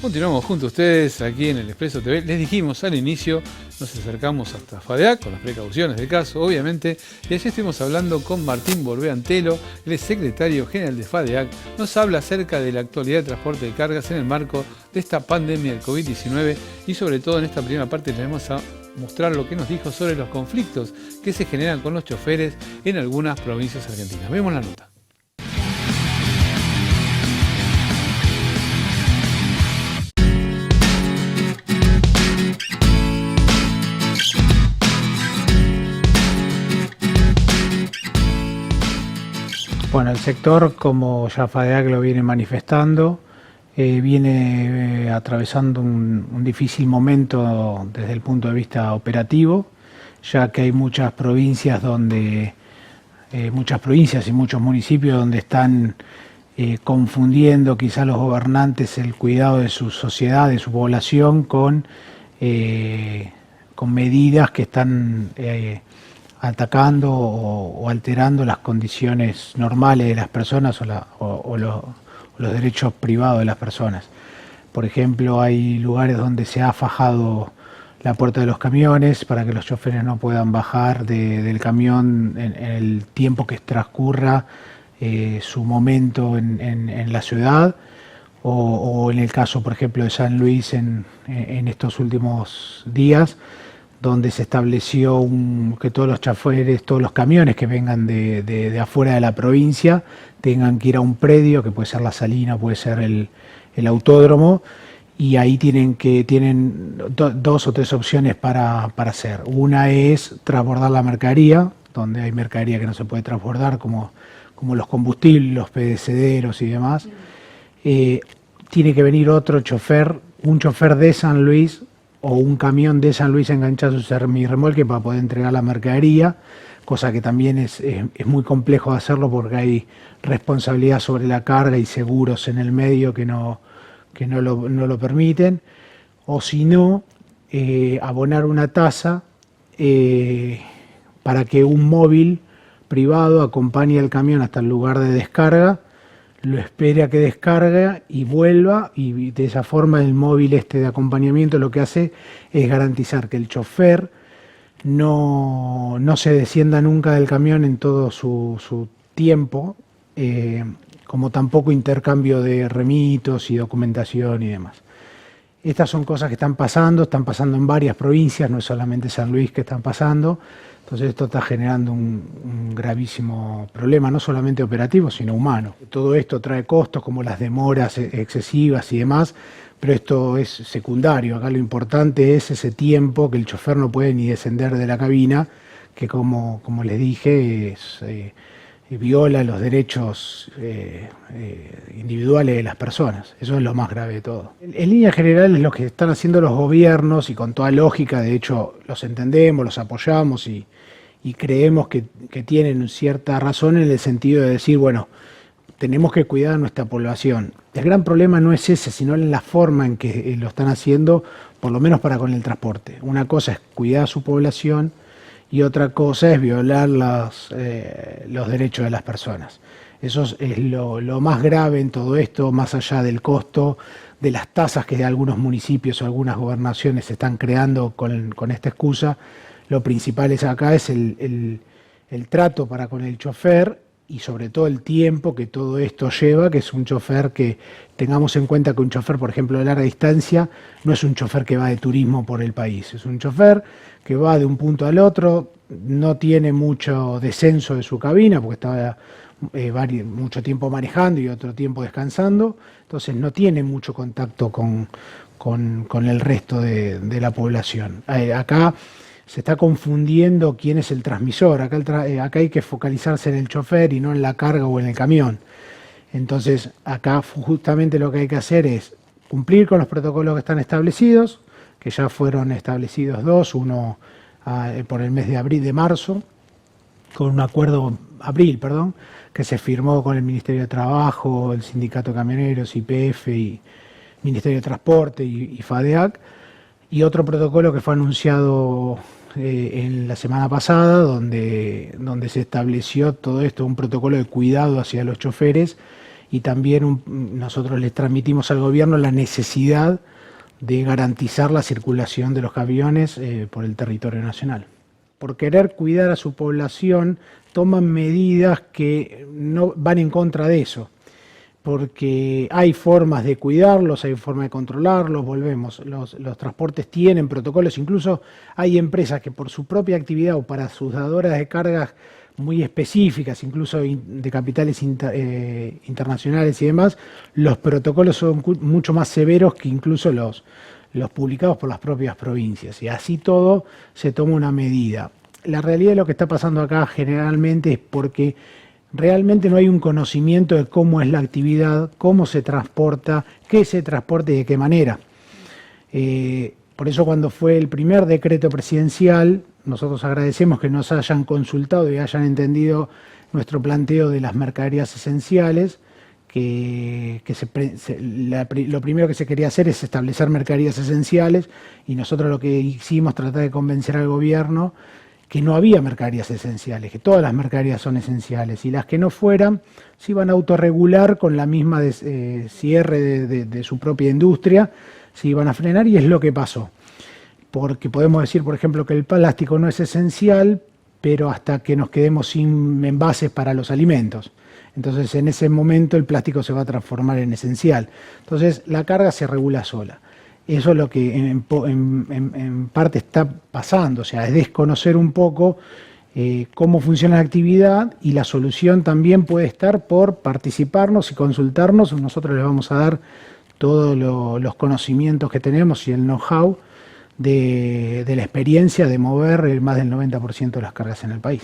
Continuamos junto a ustedes aquí en el Expreso TV. Les dijimos al inicio, nos acercamos hasta FADEAC con las precauciones del caso, obviamente. Y allí estuvimos hablando con Martín Borbé Antelo, el secretario general de FADEAC. Nos habla acerca de la actualidad de transporte de cargas en el marco de esta pandemia del COVID-19 y sobre todo en esta primera parte les vamos a mostrar lo que nos dijo sobre los conflictos que se generan con los choferes en algunas provincias argentinas. Vemos la nota. Bueno, el sector, como ya FADEAC lo viene manifestando, viene atravesando un difícil momento desde el punto de vista operativo, ya que hay muchas provincias y muchos municipios donde están confundiendo quizá los gobernantes el cuidado de su sociedad, de su población, con medidas que están atacando o alterando las condiciones normales de las personas o los derechos privados de las personas. Por ejemplo, hay lugares donde se ha fajado la puerta de los camiones para que los choferes no puedan bajar del camión en el tiempo que transcurra su momento en la ciudad, o en el caso, por ejemplo, de San Luis en estos últimos días, donde se estableció que todos los choferes, todos los camiones que vengan de afuera de la provincia tengan que ir a un predio, que puede ser la Salina, puede ser el autódromo, y ahí tienen dos o tres opciones para hacer. Una es transbordar la mercadería, donde hay mercadería que no se puede transbordar, como los combustibles, los pedecederos y demás. Tiene que venir otro chofer, un chofer de San Luis, o un camión de San Luis enganchado a su semirremolque para poder entregar la mercadería, cosa que también es muy complejo de hacerlo porque hay responsabilidad sobre la carga y seguros en el medio que no lo permiten, o si no, abonar una tasa para que un móvil privado acompañe al camión hasta el lugar de descarga, lo espere a que descargue y vuelva, y de esa forma el móvil de acompañamiento lo que hace es garantizar que el chofer no se descienda nunca del camión en todo su tiempo, como tampoco intercambio de remitos y documentación y demás. Estas son cosas que están pasando en varias provincias, no es solamente San Luis que están pasando. Entonces esto está generando un gravísimo problema, no solamente operativo, sino humano. Todo esto trae costos como las demoras excesivas y demás, pero esto es secundario. Acá lo importante es ese tiempo que el chofer no puede ni descender de la cabina, que como les dije, viola los derechos individuales de las personas. Eso es lo más grave de todo. En líneas generales, lo que están haciendo los gobiernos, y con toda lógica, de hecho los entendemos, los apoyamos y creemos que tienen cierta razón en el sentido de decir, bueno, tenemos que cuidar a nuestra población. El gran problema no es ese, sino en la forma en que lo están haciendo, por lo menos para con el transporte. Una cosa es cuidar a su población y otra cosa es violar los derechos de las personas. Eso es lo más grave en todo esto, más allá del costo, de las tasas que algunos municipios o algunas gobernaciones están creando con esta excusa. Lo principal acá es el trato para con el chofer y sobre todo el tiempo que todo esto lleva, que es un chofer que tengamos en cuenta que un chofer, por ejemplo, de larga distancia, no es un chofer que va de turismo por el país, es un chofer que va de un punto al otro, no tiene mucho descenso de su cabina porque está mucho tiempo manejando y otro tiempo descansando, entonces no tiene mucho contacto con el resto de la población. Acá se está confundiendo quién es el transmisor. Acá hay que focalizarse en el chofer y no en la carga o en el camión. Entonces, acá justamente lo que hay que hacer es cumplir con los protocolos que están establecidos, que ya fueron establecidos dos, uno por el mes de marzo, con un acuerdo, que se firmó con el Ministerio de Trabajo, el Sindicato de Camioneros, YPF y Ministerio de Transporte y FADEAC, y otro protocolo que fue anunciado en la semana pasada, donde se estableció todo esto, un protocolo de cuidado hacia los choferes y también nosotros les transmitimos al gobierno la necesidad de garantizar la circulación de los camiones por el territorio nacional. Por querer cuidar a su población, toman medidas que no van en contra de eso, porque hay formas de cuidarlos, hay formas de controlarlos, volvemos, los transportes tienen protocolos, incluso hay empresas que por su propia actividad o para sus dadoras de cargas muy específicas, incluso de capitales internacionales y demás, los protocolos son mucho más severos que incluso los publicados por las propias provincias, y así todo se toma una medida. La realidad de lo que está pasando acá generalmente es porque realmente no hay un conocimiento de cómo es la actividad, cómo se transporta, qué se transporta y de qué manera. Por eso cuando fue el primer decreto presidencial, nosotros agradecemos que nos hayan consultado y hayan entendido nuestro planteo de las mercaderías esenciales, lo primero que se quería hacer es establecer mercaderías esenciales, y nosotros lo que hicimos tratar de convencer al gobierno que no había mercaderías esenciales, que todas las mercaderías son esenciales, y las que no fueran se iban a autorregular con la misma cierre de su propia industria, se iban a frenar, y es lo que pasó. Porque podemos decir, por ejemplo, que el plástico no es esencial, pero hasta que nos quedemos sin envases para los alimentos. Entonces, en ese momento el plástico se va a transformar en esencial. Entonces, la carga se regula sola. Eso es lo que en parte está pasando, o sea, es desconocer un poco cómo funciona la actividad, y la solución también puede estar por participarnos y consultarnos. Nosotros les vamos a dar todos los conocimientos que tenemos y el know-how de la experiencia de mover más del 90% de las cargas en el país.